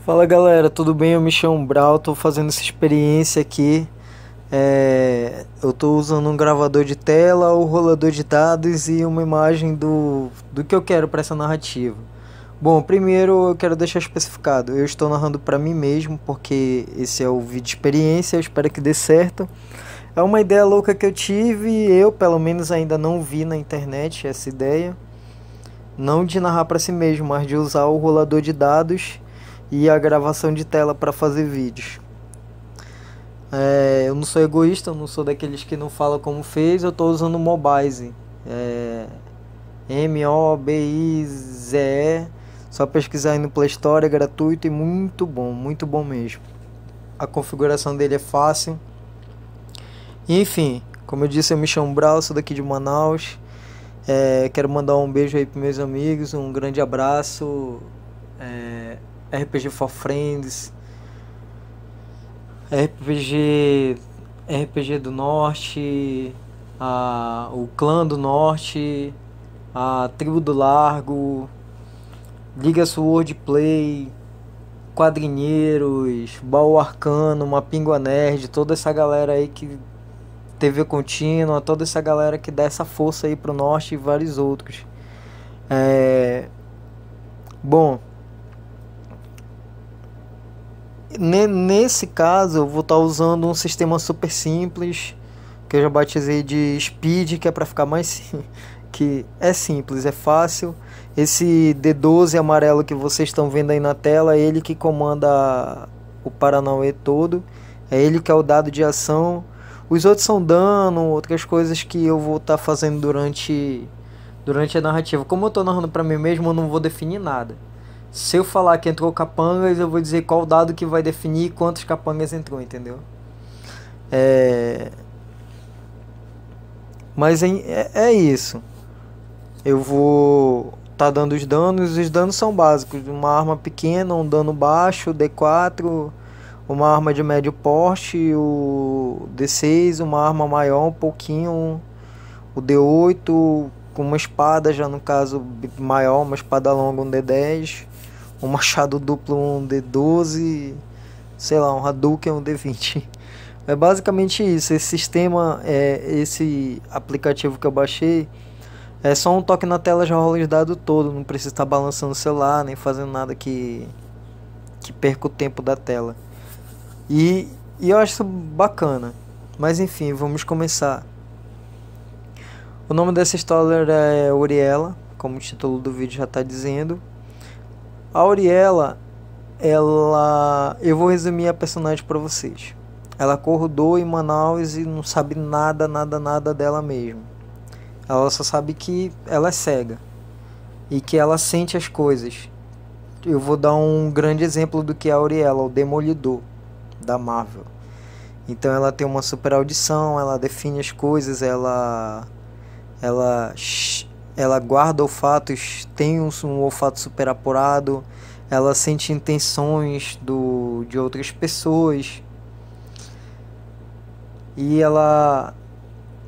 Fala galera, tudo bem? Eu me chamo Brau, tô fazendo essa experiência aqui. Eu tô usando um gravador de tela, o rolador de dados e uma imagem do que eu quero para essa narrativa. Bom, primeiro eu quero deixar especificado, eu estou narrando para mim mesmo, porque esse é o vídeo experiência, eu espero que dê certo. É uma ideia louca que eu tive, eu pelo menos ainda não vi na internet essa ideia. Não de narrar para si mesmo, mas de usar o rolador de dados e a gravação de tela para fazer vídeos. Eu não sou egoísta, eu não sou daqueles que não falam como fez, eu estou usando o Mobize. Mobize. Só pesquisar aí no Play Store, é gratuito e muito bom mesmo. A configuração dele é fácil. Enfim, como eu disse, eu me chamo Brau, sou daqui de Manaus. Quero mandar um beijo aí para meus amigos, um grande abraço. RPG for Friends, RPG do Norte, o Clã do Norte, a Tribo do Largo, Liga Swordplay, Quadrinheiros, Baú Arcano, Mapingua Nerd, toda essa galera aí que TV Contínua, toda essa galera que dá essa força aí pro Norte e vários outros. Bom, nesse caso eu vou estar usando um sistema super simples que eu já batizei de Speed, que é para ficar mais que é simples, é fácil. Esse D12 amarelo que vocês estão vendo aí na tela é ele que comanda o Paranauê todo, é ele que é o dado de ação. Os outros são dano, outras coisas que eu vou estar fazendo durante a narrativa. Como eu estou narrando para mim mesmo, eu não vou definir nada. Se eu falar que entrou capangas, eu vou dizer qual dado que vai definir quantos capangas entrou, entendeu? Mas é isso. Eu vou tá dando os danos são básicos. Uma arma pequena, um dano baixo, D4, uma arma de médio porte, o D6, uma arma maior um pouquinho, o D8, com uma espada, já no caso maior, uma espada longa, um D10, um machado duplo, um D12, sei lá, um Hadouken, um D20. É basicamente isso. Esse sistema, esse aplicativo que eu baixei, é só um toque na tela já rola os dados todo. Não precisa estar balançando o celular, nem fazendo nada que perca o tempo da tela. E eu acho isso bacana. Mas enfim, vamos começar. O nome dessa história é Auriela, como o título do vídeo já está dizendo. A Auriela, eu vou resumir a personagem para vocês. Ela acordou em Manaus e não sabe nada dela mesma. Ela só sabe que ela é cega e que ela sente as coisas. Eu vou dar um grande exemplo do que é a Auriela, o Demolidor da Marvel. Então ela tem uma super audição, ela define as coisas, ela guarda olfatos, tem um olfato super apurado, ela sente intenções de outras pessoas. E ela,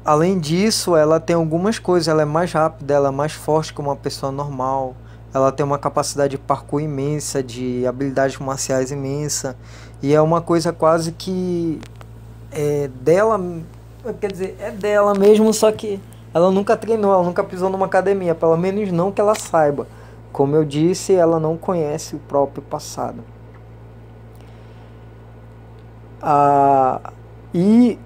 além disso, ela tem algumas coisas, ela é mais rápida, ela é mais forte que uma pessoa normal. Ela tem uma capacidade de parkour imensa, de habilidades marciais imensa. E é uma coisa quase que dela, quer dizer, é dela mesmo, só que ela nunca treinou, ela nunca pisou numa academia, pelo menos não que ela saiba. Como eu disse, ela não conhece o próprio passado. E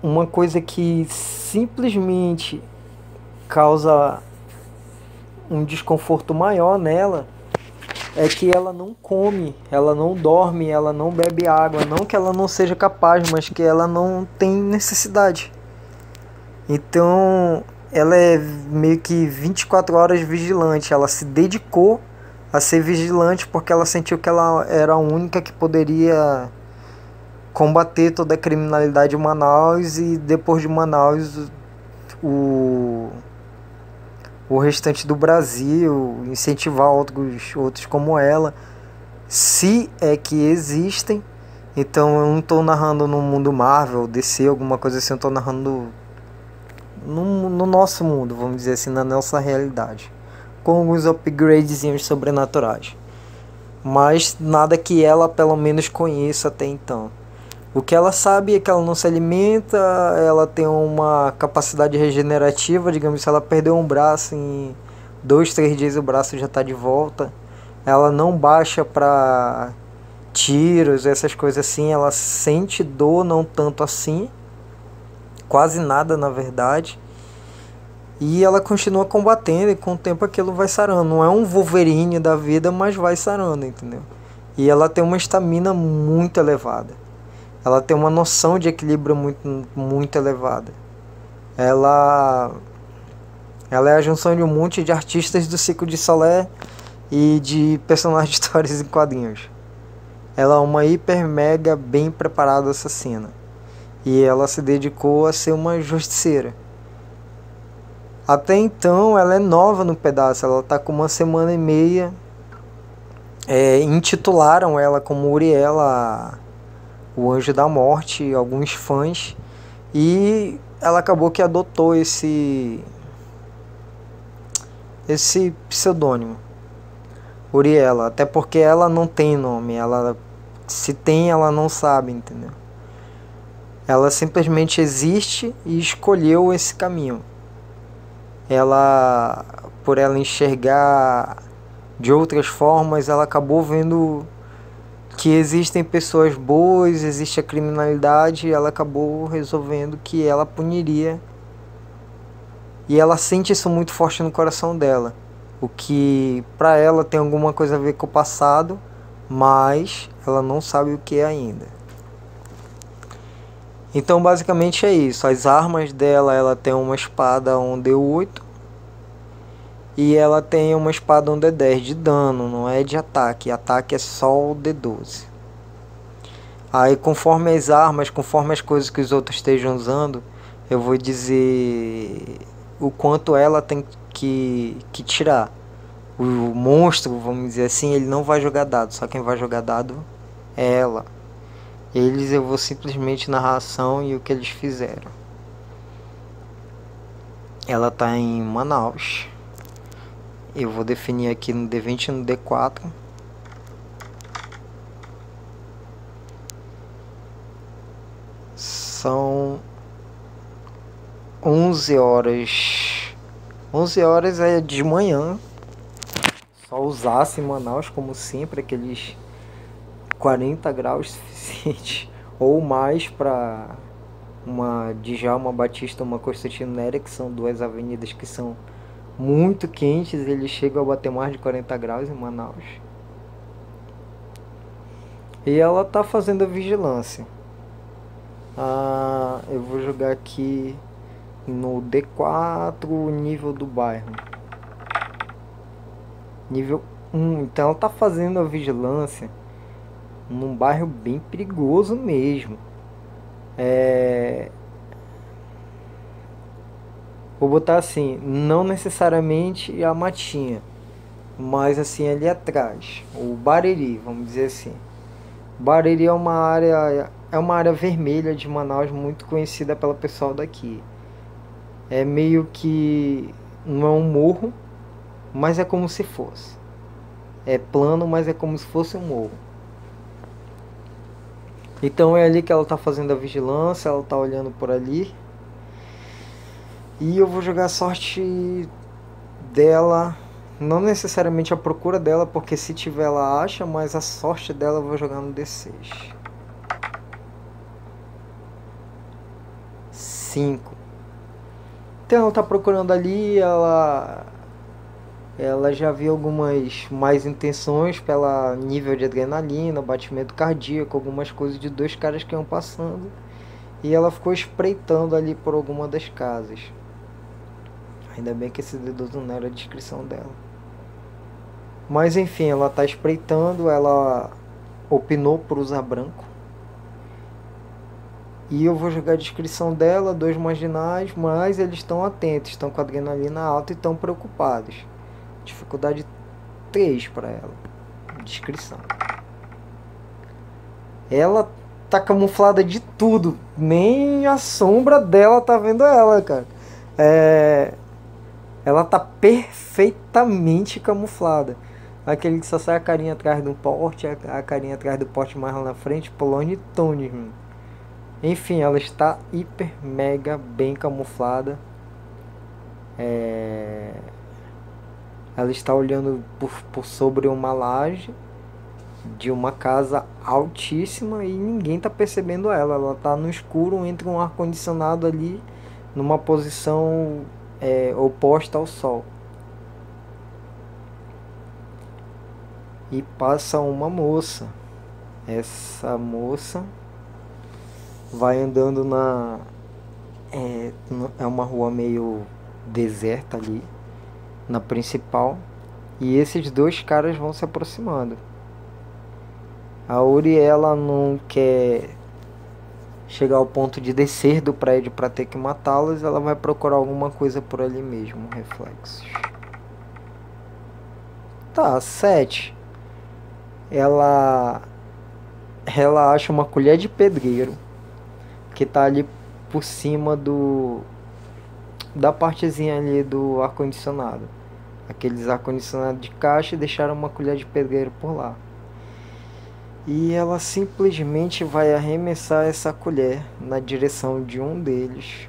uma coisa que simplesmente causa um desconforto maior nela é que ela não come, ela não dorme, ela não bebe água. Não que ela não seja capaz, mas que ela não tem necessidade. Então ela é meio que 24 horas vigilante. Ela se dedicou a ser vigilante porque ela sentiu que ela era a única que poderia combater toda a criminalidade em Manaus, e depois de Manaus o restante do Brasil, incentivar outros como ela, se é que existem. Então eu não estou narrando no mundo Marvel, DC, alguma coisa assim, eu estou narrando no nosso mundo, vamos dizer assim, na nossa realidade, com alguns upgradezinhos sobrenaturais. mas nada que ela pelo menos conheça até então. O que ela sabe é que ela não se alimenta, ela tem uma capacidade regenerativa, digamos, se ela perdeu um braço, em 2, 3 dias o braço já está de volta. Ela não baixa para tiros, essas coisas assim, ela sente dor, não tanto assim, quase nada na verdade. E ela continua combatendo e com o tempo aquilo vai sarando. Não é um Wolverine da vida, mas vai sarando, entendeu? E ela tem uma estamina muito elevada. Ela tem uma noção de equilíbrio muito elevada. Ela é a junção de um monte de artistas do Circo de Solé e de personagens de histórias em quadrinhos. Ela é uma hiper mega bem preparada assassina. E ela se dedicou a ser uma justiceira. Até então ela é nova no pedaço, ela está com 1 semana e meia. Intitularam ela como Uriela, o Anjo da Morte, alguns fãs, e ela acabou que adotou esse pseudônimo, Uriela, até porque ela não tem nome, ela se tem, ela não sabe, entendeu? Ela simplesmente existe e escolheu esse caminho. Ela, por ela enxergar de outras formas, ela acabou vendo que existem pessoas boas, existe a criminalidade, e ela acabou resolvendo que ela puniria. E ela sente isso muito forte no coração dela, o que para ela tem alguma coisa a ver com o passado, mas ela não sabe o que é ainda. Então basicamente é isso. As armas dela, ela tem uma espada 1d8 e ela tem uma espada 1d10 de dano, não é de ataque. Ataque é só o d12. Aí conforme as armas, conforme as coisas que os outros estejam usando, eu vou dizer o quanto ela tem que tirar. O monstro, vamos dizer assim, ele não vai jogar dado, só quem vai jogar dado é ela. Eles eu vou simplesmente narrar a ação e o que eles fizeram. Ela tá em Manaus. Eu vou definir aqui no D20 e no D4. São 11 horas. 11 horas é de manhã. Só usasse em Manaus, como sempre, aqueles 40 graus suficiente ou mais para uma Djalma Batista, uma Constantino Nery, que são duas avenidas que são muito quentes, eles chegam a bater mais de 40 graus em Manaus. E ela tá fazendo a vigilância. Eu vou jogar aqui no D4 o nível do bairro. Nível 1. Então ela tá fazendo a vigilância num bairro bem perigoso mesmo. Vou botar assim, não necessariamente a Matinha, mas assim ali atrás, o Bariri, vamos dizer assim. Bariri é uma área vermelha de Manaus muito conhecida pelo pessoal daqui. É meio que não é um morro, mas é como se fosse. É plano, mas é como se fosse um morro. Então é ali que ela está fazendo a vigilância, ela está olhando por ali. E eu vou jogar a sorte dela, não necessariamente a procura dela, porque se tiver ela acha, mas a sorte dela eu vou jogar no D6. 5. Então ela está procurando ali, ela já viu algumas mais intenções pela nível de adrenalina, batimento cardíaco, algumas coisas de dois caras que iam passando. E ela ficou espreitando ali por alguma das casas. Ainda bem que esse D12 não era a descrição dela. Mas enfim, ela está espreitando, ela opinou por usar branco. E eu vou jogar a descrição dela, 2 marginais, mas eles estão atentos, estão com a adrenalina alta e estão preocupados. Dificuldade 3 para ela. Descrição. Ela tá camuflada de tudo. Nem a sombra dela tá vendo ela, cara. Ela tá perfeitamente camuflada. Aquele que só sai a carinha atrás do porte, a carinha atrás do porte mais lá na frente, Polone Tunes, mano. Enfim, ela está hiper, mega, bem camuflada. Ela está olhando por sobre uma laje de uma casa altíssima e ninguém tá percebendo ela. Ela tá no escuro entre um ar-condicionado ali, numa posição oposta ao sol. E passa uma moça. Essa moça vai andando é uma rua meio deserta ali, na principal. E esses dois caras vão se aproximando. A Uri, ela não quer chegar ao ponto de descer do prédio para ter que matá-los. Ela vai procurar alguma coisa por ali mesmo. Reflexos. Tá, 7. Ela acha uma colher de pedreiro que tá ali por cima da partezinha ali do ar-condicionado. Aqueles ar-condicionado de caixa, deixaram uma colher de pedreiro por lá. E ela simplesmente vai arremessar essa colher na direção de um deles,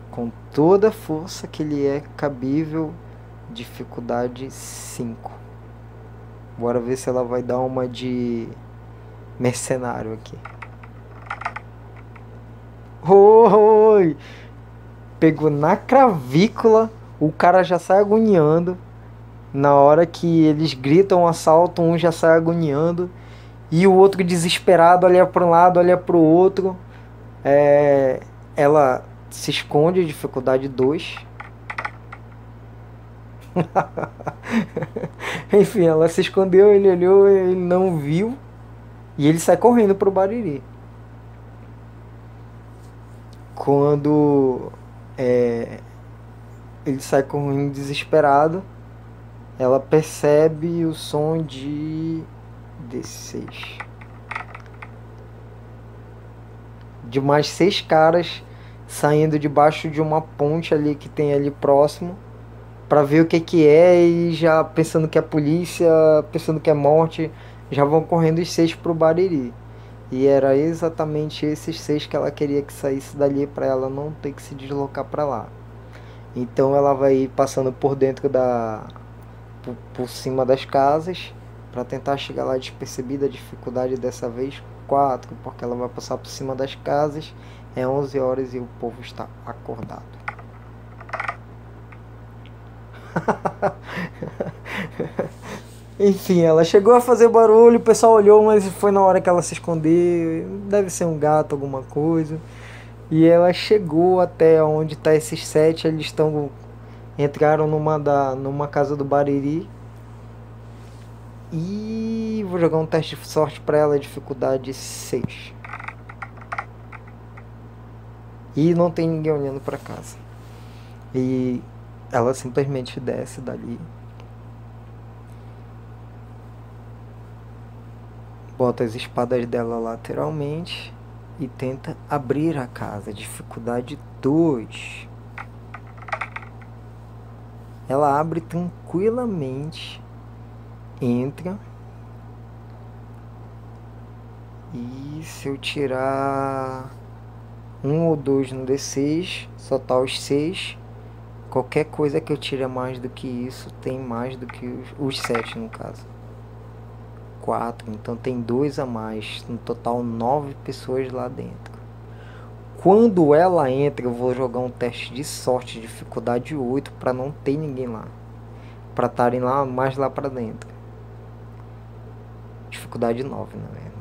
com toda a força que lhe é cabível, dificuldade 5. Bora ver se ela vai dar uma de mercenário aqui. Oi! Pegou na cravícula, o cara já sai agoniando. Na hora que eles gritam um assalto, um já sai agoniando. E o outro desesperado olha para um lado, olha para o outro. Ela se esconde, dificuldade 2. Enfim, ela se escondeu, ele olhou, ele não viu. E ele sai correndo pro Bariri. Quando ele sai correndo desesperado, ela percebe o som de D6. De mais 6 caras saindo debaixo de uma ponte ali que tem ali próximo, para ver o que é, e já pensando que é polícia, pensando que é morte, já vão correndo os 6 pro Bariri. E era exatamente esses 6 que ela queria que saísse dali, para ela não ter que se deslocar para lá. Então ela vai ir passando por dentro por cima das casas para tentar chegar lá despercebida. A dificuldade dessa vez 4, porque ela vai passar por cima das casas. É 11 horas e o povo está acordado. Enfim, ela chegou a fazer barulho, o pessoal olhou, mas foi na hora que ela se escondeu. Deve ser um gato, alguma coisa. E ela chegou até onde está esses 7. Eles entraram numa casa do Bariri. E vou jogar um teste de sorte para ela, dificuldade 6. E não tem ninguém olhando para casa. E ela simplesmente desce dali, bota as espadas dela lateralmente e tenta abrir a casa. Dificuldade 2. Ela abre tranquilamente, entra. E se eu tirar 1 ou 2 no D6, só tá os 6. Qualquer coisa que eu tire mais do que isso tem mais do que os 7 no caso. 4, então tem 2 a mais. No total 9 pessoas lá dentro. Quando ela entra, eu vou jogar um teste de sorte, dificuldade 8, para não ter ninguém lá. Para estarem lá mais lá para dentro. Dificuldade 9, na verdade.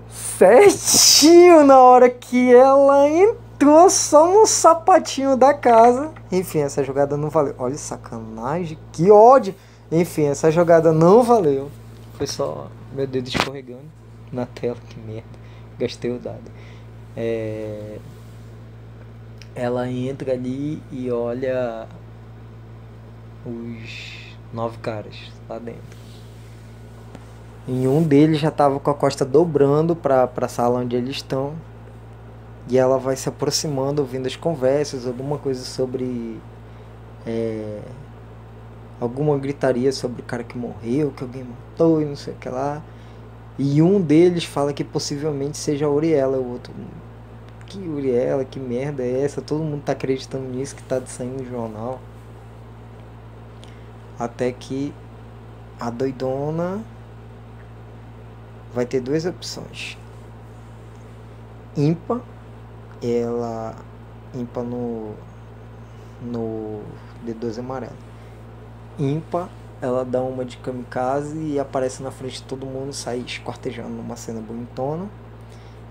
7 na hora que ela entrou, só no sapatinho da casa. Enfim, essa jogada não valeu. Olha, sacanagem, que ódio. Enfim, essa jogada não valeu. Foi só meu dedo escorregando na tela, que merda. Gastei o dado. Ela entra ali e olha os 9 caras lá dentro. E um deles já tava com a costa dobrando pra sala onde eles estão. E ela vai se aproximando, ouvindo as conversas, alguma coisa sobre alguma gritaria sobre o cara que morreu, que alguém matou e não sei o que lá. E um deles fala que possivelmente seja a Uriela, o outro. Que Uriela, que merda é essa? Todo mundo tá acreditando nisso que tá saindo no jornal. Até que a doidona vai ter duas opções. Ímpar, ela ímpar no D12 amarelo. Ímpar, ela dá uma de kamikaze e aparece na frente de todo mundo, sai esquartejando numa cena bonitona.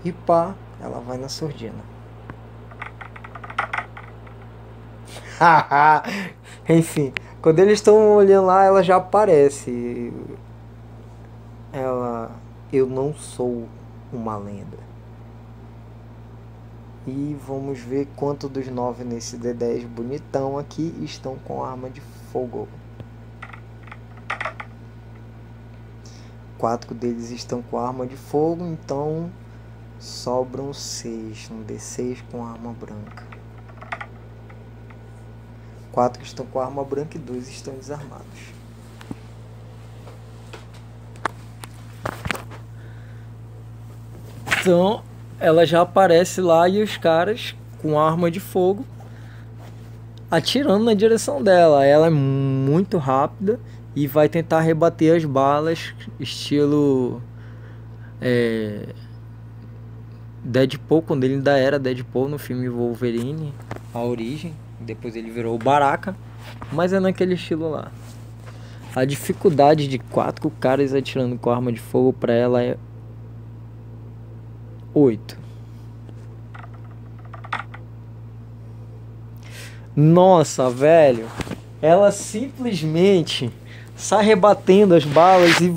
E pá, ela vai na surdina. Enfim, quando eles estão olhando lá, ela já aparece. Eu não sou uma lenda. E vamos ver quanto dos 9 nesse D10 bonitão aqui estão com arma de fogo. 4 deles estão com arma de fogo, então sobram 6. Um D6 com arma branca. 4 estão com arma branca e 2 estão desarmados. Então, ela já aparece lá e os caras com arma de fogo atirando na direção dela. Ela é muito rápida e vai tentar rebater as balas, estilo Deadpool, quando ele ainda era Deadpool no filme Wolverine, A Origem. Depois ele virou o Baraka, mas é naquele estilo lá. A dificuldade de 4 caras atirando com arma de fogo pra ela é 8. Nossa, velho. Ela simplesmente sai rebatendo as balas e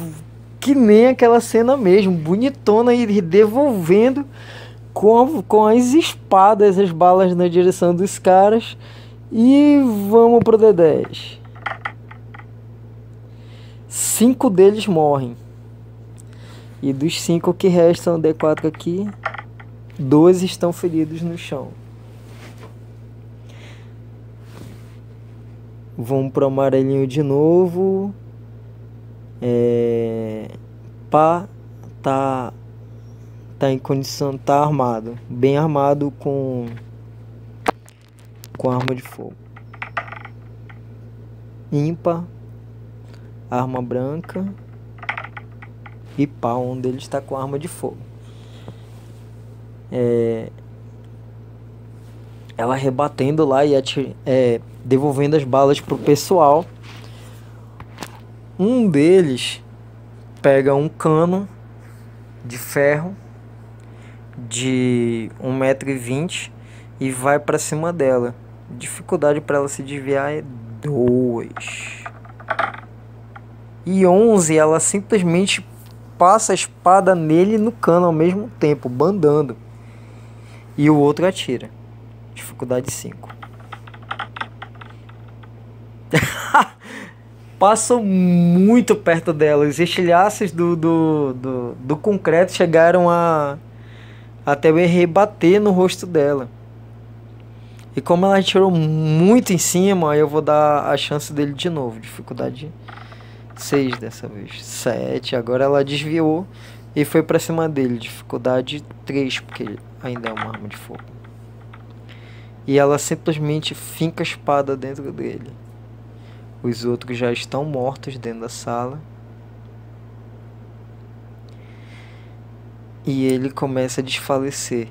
que nem aquela cena mesmo, bonitona, e devolvendo com as espadas as balas na direção dos caras. E vamos pro D10. 5 deles morrem. E dos 5 que restam, D4 aqui, 2 estão feridos no chão. Vamos pro amarelinho de novo. Pá, tá em condição, tá armado, bem armado com arma de fogo. Ímpar, arma branca. E pá, um deles está com arma de fogo. Ela rebatendo lá e devolvendo as balas pro pessoal. Um deles pega um cano de ferro de 1,20 m e vai para cima dela. Dificuldade para ela se desviar é 2. E 11, ela simplesmente passa a espada nele e no cano ao mesmo tempo, bandando. E o outro atira. Dificuldade 5. Passam muito perto dela. Os estilhaços do concreto chegaram a até rebater no rosto dela. E como ela atirou muito em cima, eu vou dar a chance dele de novo. Dificuldade 6 dessa vez. 7. Agora ela desviou e foi pra cima dele. Dificuldade 3, porque ainda é uma arma de fogo. E ela simplesmente finca a espada dentro dele. Os outros já estão mortos dentro da sala. E ele começa a desfalecer.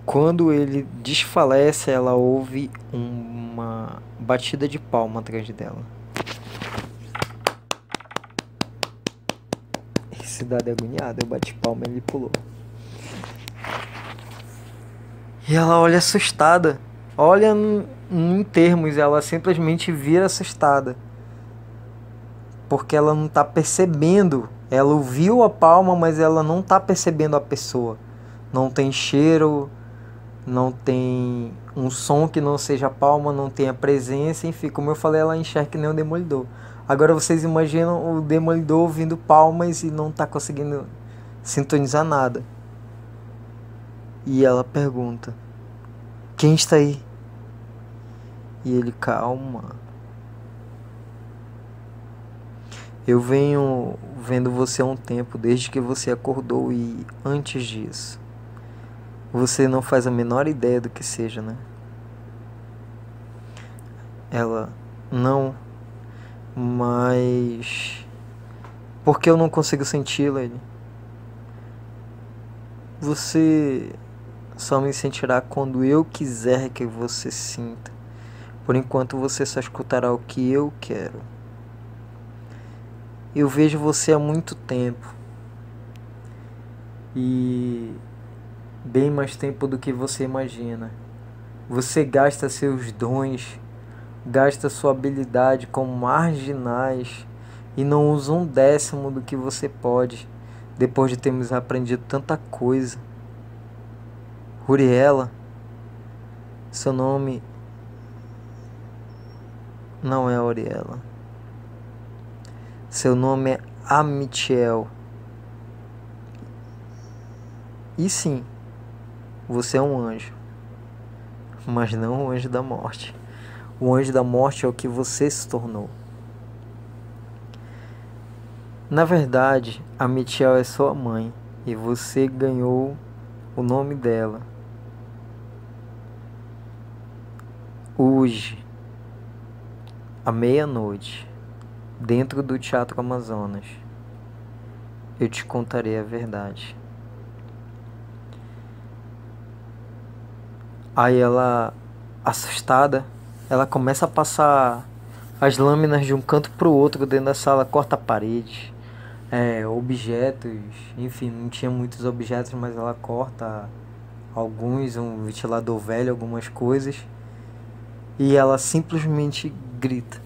Quando ele desfalece, ela ouve uma batida de palma atrás dela. Cidade agoniada, eu bati palma e ele pulou. E ela olha assustada. Olha em termos, ela simplesmente vira assustada. Porque ela não está percebendo. Ela ouviu a palma, mas ela não está percebendo a pessoa. Não tem cheiro, não tem um som que não seja a palma, não tem a presença, enfim, como eu falei, ela enxerga que nem o Demolidor. Agora vocês imaginam o Demolidor ouvindo palmas e não está conseguindo sintonizar nada. E ela pergunta: quem está aí? E ele: calma. Eu venho vendo você há um tempo, desde que você acordou, e antes disso. Você não faz a menor ideia do que seja, né? Ela: não, mas por que eu não consigo senti-la? Ele: você só me sentirá quando eu quiser que você sinta. Por enquanto você só escutará o que eu quero. Eu vejo você há muito tempo. E bem mais tempo do que você imagina. Você gasta seus dons, gasta sua habilidade com marginais e não usa 1/10 do que você pode, depois de termos aprendido tanta coisa. Uriela, seu nome não é Uriela. Seu nome é Amityel. E sim, você é um anjo, mas não o anjo da morte. O anjo da morte é o que você se tornou. Na verdade, a Michelle é sua mãe e você ganhou o nome dela. Hoje, à meia-noite, dentro do Teatro Amazonas, eu te contarei a verdade. Aí ela, assustada, ela começa a passar as lâminas de um canto para o outro dentro da sala, corta paredes, objetos, enfim, não tinha muitos objetos, mas ela corta alguns, um ventilador velho, algumas coisas, e ela simplesmente grita.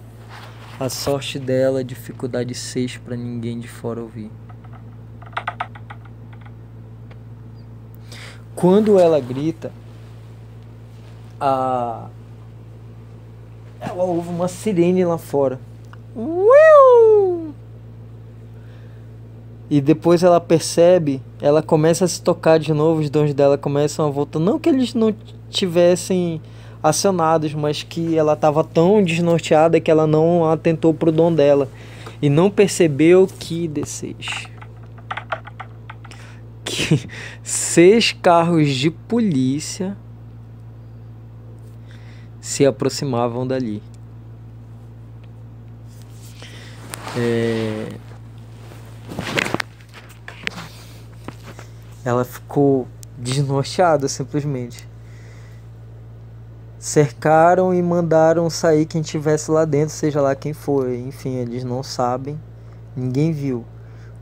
A sorte dela é dificuldade 6 para ninguém de fora ouvir. Quando ela grita, ela ouve uma sirene lá fora. E depois ela percebe, ela começa a se tocar de novo, os dons dela começam a voltar. Não que eles não tivessem acionados, mas que ela estava tão desnorteada que ela não atentou pro dom dela. E não percebeu que que 6 carros de polícia se aproximavam dali. Ela ficou desnorteada simplesmente. Cercaram e mandaram sair quem tivesse lá dentro, seja lá quem for. Enfim, eles não sabem. Ninguém viu.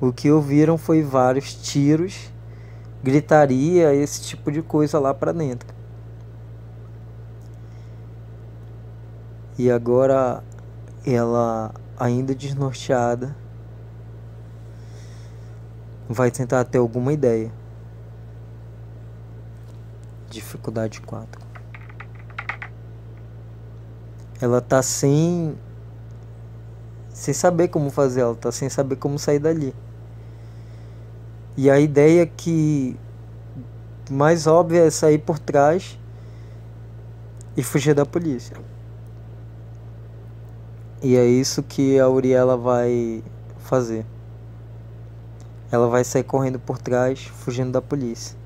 O que ouviram foi vários tiros, gritaria, esse tipo de coisa lá pra dentro. E agora ela, ainda desnorteada, vai tentar ter alguma ideia. Dificuldade 4. Ela tá sem saber como fazer, ela tá sem saber como sair dali. E a ideia que mais óbvia é sair por trás e fugir da polícia. E é isso que a Uriela vai fazer. Ela vai sair correndo por trás, fugindo da polícia.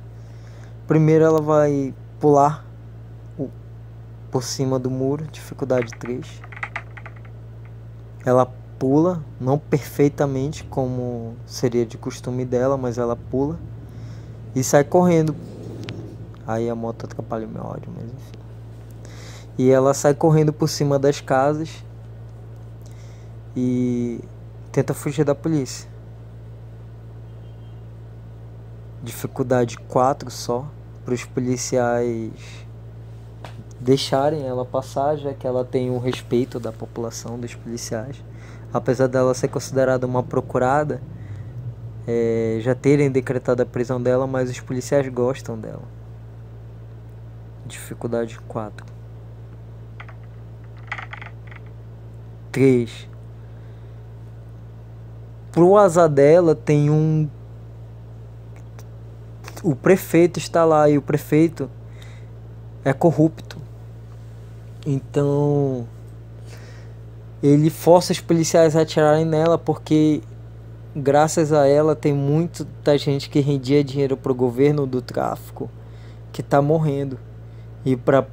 Primeiro ela vai pular por cima do muro, dificuldade 3. Ela pula, não perfeitamente como seria de costume dela, mas ela pula e sai correndo. Aí a moto atrapalha o meu áudio, mas enfim. E ela sai correndo por cima das casas e tenta fugir da polícia. Dificuldade 4 só, para os policiais deixarem ela passar, já que ela tem o respeito da população, dos policiais. Apesar dela ser considerada uma procurada, já terem decretado a prisão dela, mas os policiais gostam dela. Dificuldade 4. 3. Pro azar dela tem um o prefeito está lá e o prefeito é corrupto. Então ele força os policiais a atirarem nela porque graças a ela tem muita gente que rendia dinheiro pro governo do tráfico que tá morrendo. E para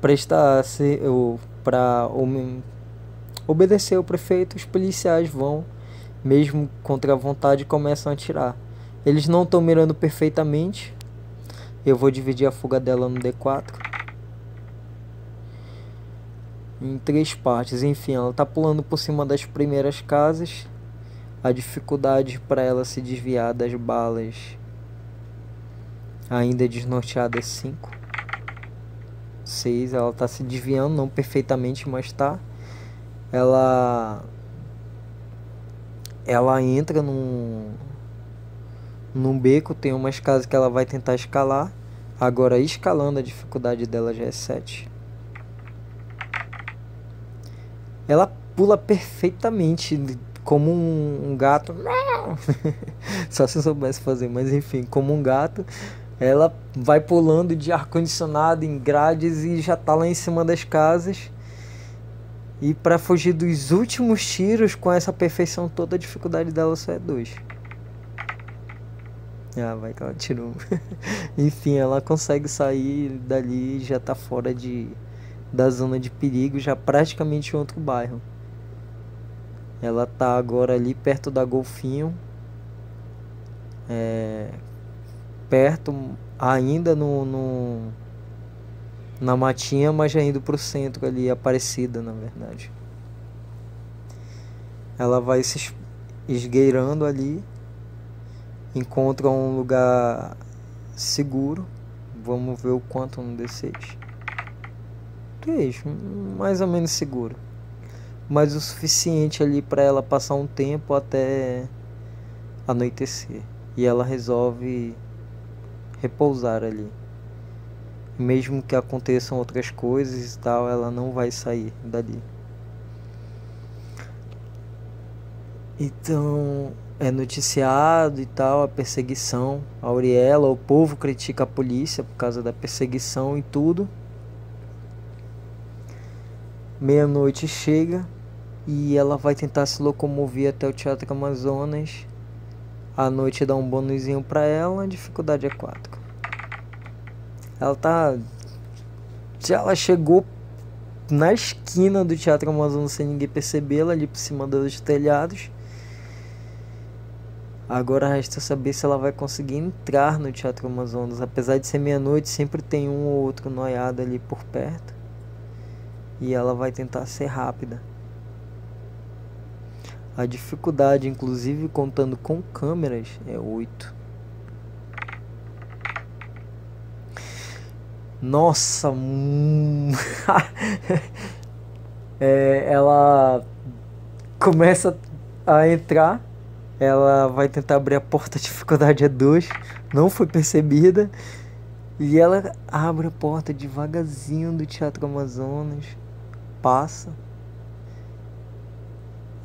obedecer o prefeito, os policiais vão, mesmo contra a vontade, começam a atirar. Eles não estão mirando perfeitamente. Eu vou dividir a fuga dela no D4 em 3 partes. Enfim, ela tá pulando por cima das primeiras casas. A dificuldade para ela se desviar das balas ainda desnorteada é 5. 6, ela tá se desviando, não perfeitamente, mas tá. Ela entra num beco, tem umas casas que ela vai tentar escalar. Agora escalando, a dificuldade dela já é 7. Ela pula perfeitamente, como um gato. Só se eu soubesse fazer, mas enfim, como um gato. Ela vai pulando de ar-condicionado em grades e já tá lá em cima das casas. E para fugir dos últimos tiros com essa perfeição toda, a dificuldade dela só é 2. Ah, vai que ela tirou. Enfim, ela consegue sair dali e já tá fora da zona de perigo, já praticamente em outro bairro. Ela tá agora ali perto da Golfinho. Perto ainda na matinha, mas já indo pro centro ali, Aparecida, na verdade. Ela vai se esgueirando ali, encontra um lugar seguro. Vamos ver o quanto no D6. 3, mais ou menos seguro, mas o suficiente ali para ela passar um tempo até anoitecer. E ela resolve repousar ali. Mesmo que aconteçam outras coisas e tal, ela não vai sair dali. Então é noticiado e tal a perseguição a Auriela. O povo critica a polícia por causa da perseguição e tudo. Meia-noite chega e ela vai tentar se locomover até o Teatro Amazonas. A noite dá um bônusinho pra ela, a dificuldade é 4. Ela chegou na esquina do Teatro Amazonas sem ninguém percebê-la, ali por cima dos telhados. Agora resta saber se ela vai conseguir entrar no Teatro Amazonas. Apesar de ser meia-noite, sempre tem um ou outro noiado ali por perto. E ela vai tentar ser rápida. A dificuldade, inclusive contando com câmeras, é 8. Nossa, ela começa a entrar. Ela vai tentar abrir a porta, a dificuldade é 2. Não foi percebida. E ela abre a porta devagarzinho do Teatro Amazonas. Passa.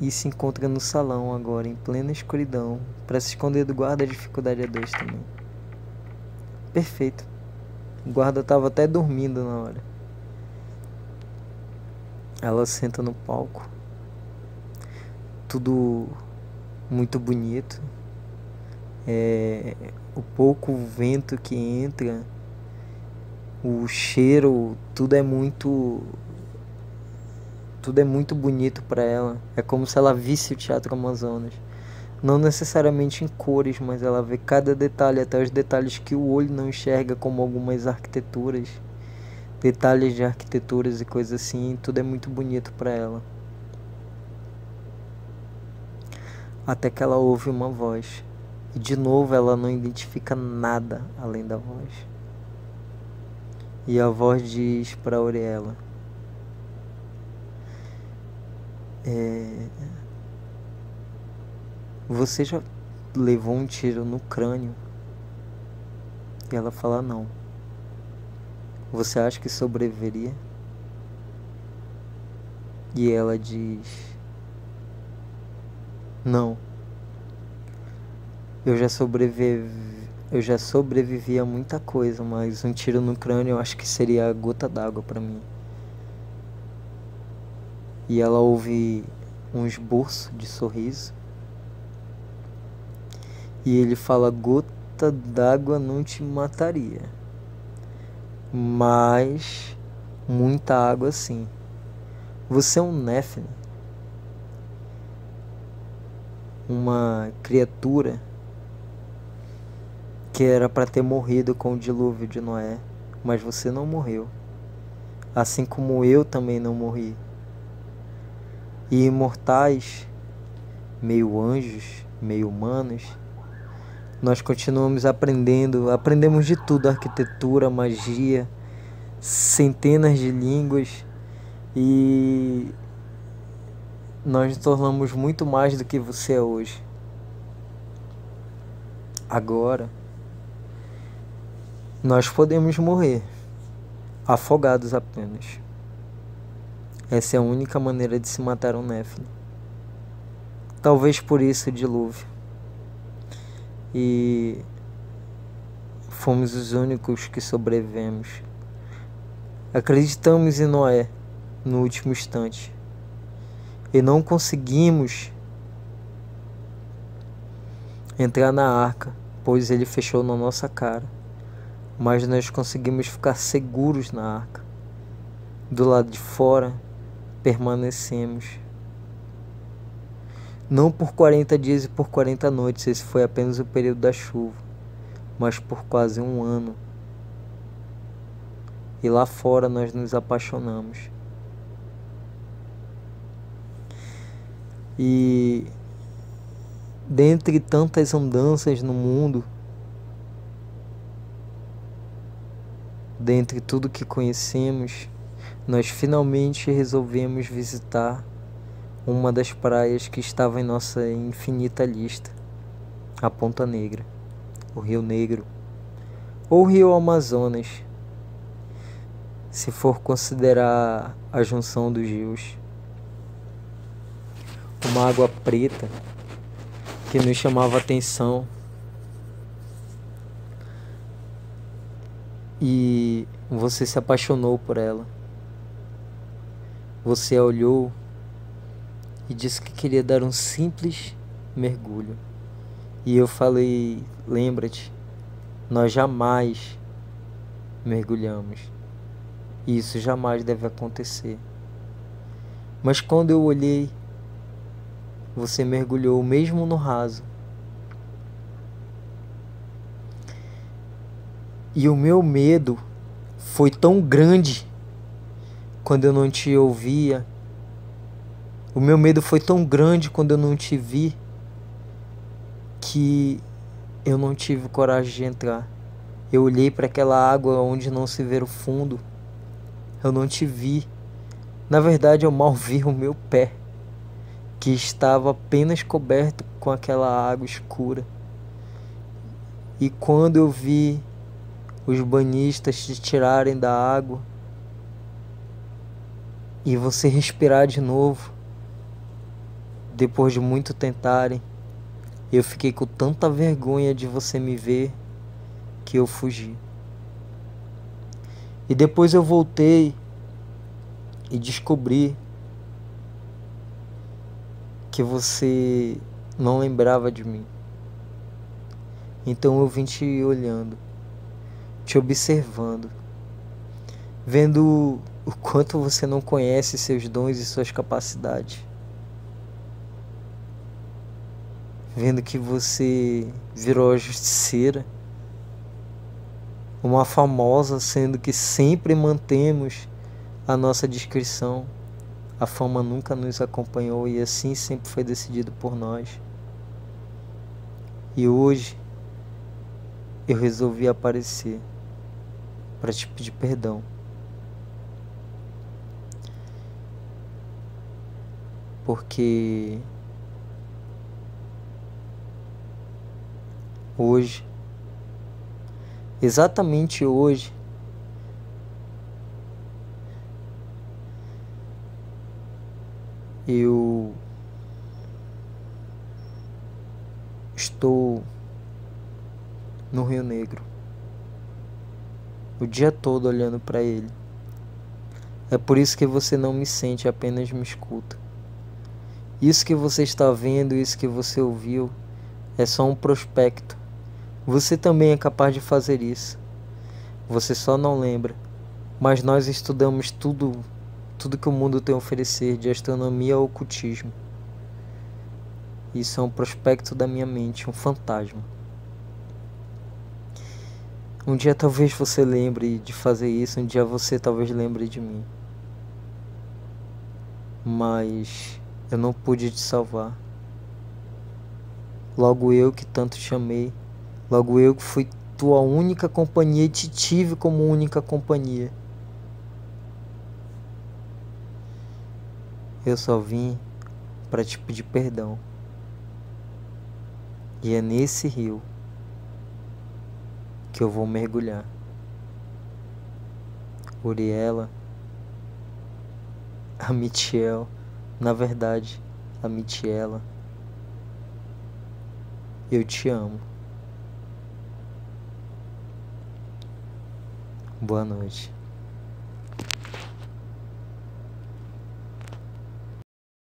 E se encontra no salão agora, em plena escuridão. Para se esconder do guarda, a dificuldade é 2 também. Perfeito. O guarda tava até dormindo na hora. Ela senta no palco. Tudo muito bonito. O pouco vento que entra, o cheiro, tudo é muito bonito para ela. É como se ela visse o Teatro Amazonas. Não necessariamente em cores, mas ela vê cada detalhe, até os detalhes que o olho não enxerga, como algumas arquiteturas, detalhes de arquiteturas e coisas assim. Tudo é muito bonito para ela. Até que ela ouve uma voz. E de novo ela não identifica nada além da voz. E a voz diz para Auriela: você já levou um tiro no crânio? E ela fala: não. Você acha que sobreviveria? E ela diz: não. Eu já sobrevivi eu já sobrevivi a muita coisa, mas um tiro no crânio eu acho que seria a gota d'água pra mim. E ela ouve um esboço de sorriso. E ele fala: gota d'água não te mataria, mas muita água sim. Você é um Nephilim, uma criatura que era para ter morrido com o dilúvio de Noé, mas você não morreu, assim como eu também não morri. E imortais, meio anjos, meio humanos, nós continuamos aprendemos de tudo: arquitetura, magia, centenas de línguas, e nós nos tornamos muito mais do que você é hoje. Agora, nós podemos morrer, afogados apenas. Essa é a única maneira de se matar um Nephilim. Talvez por isso o dilúvio. E fomos os únicos que sobrevivemos. Acreditamos em Noé no último instante. E não conseguimos entrar na arca, pois ele fechou na nossa cara. Mas nós conseguimos ficar seguros na arca. Do lado de fora, permanecemos. Não por 40 dias e por 40 noites, esse foi apenas o período da chuva, mas por quase um ano. E lá fora nós nos apaixonamos. E dentre tantas andanças no mundo, dentre tudo que conhecemos, nós finalmente resolvemos visitar uma das praias que estava em nossa infinita lista: a Ponta Negra, o Rio Negro, ou Rio Amazonas, se for considerar a junção dos rios. Uma água preta que nos chamava a atenção, e você se apaixonou por ela. Você a olhou e disse que queria dar um simples mergulho. E eu falei: lembra-te, nós jamais mergulhamos. E isso jamais deve acontecer. Mas quando eu olhei, você mergulhou mesmo no raso. E o meu medo foi tão grande quando eu não te ouvia. O meu medo foi tão grande quando eu não te vi, que eu não tive coragem de entrar. Eu olhei para aquela água onde não se vê o fundo. Eu não te vi. Na verdade, eu mal vi o meu pé, que estava apenas coberto com aquela água escura. E quando eu vi os banhistas te tirarem da água e você respirar de novo, depois de muito tentarem, eu fiquei com tanta vergonha de você me ver que eu fugi. E depois eu voltei e descobri que você não lembrava de mim. Então eu vim te olhando, te observando, vendo o quanto você não conhece seus dons e suas capacidades, vendo que você virou a justiceira, uma famosa, sendo que sempre mantemos a nossa discrição. A fama nunca nos acompanhou e assim sempre foi decidido por nós. E hoje eu resolvi aparecer para te pedir perdão. Porque hoje, exatamente hoje, eu estou no Rio Negro, o dia todo olhando para ele. É por isso que você não me sente, apenas me escuta. Isso que você está vendo, isso que você ouviu, é só um prospecto. Você também é capaz de fazer isso. Você só não lembra. Mas nós estudamos tudo que o mundo tem a oferecer, de astronomia ao ocultismo. Isso é um prospecto da minha mente, um fantasma. Um dia talvez você lembre de fazer isso, um dia você talvez lembre de mim. Mas eu não pude te salvar. Logo eu que tanto te amei, logo eu que fui tua única companhia e te tive como única companhia. Eu só vim para te pedir perdão. E é nesse rio que eu vou mergulhar. Uriela, a Michiel, na verdade, a Michiela, eu te amo. Boa noite.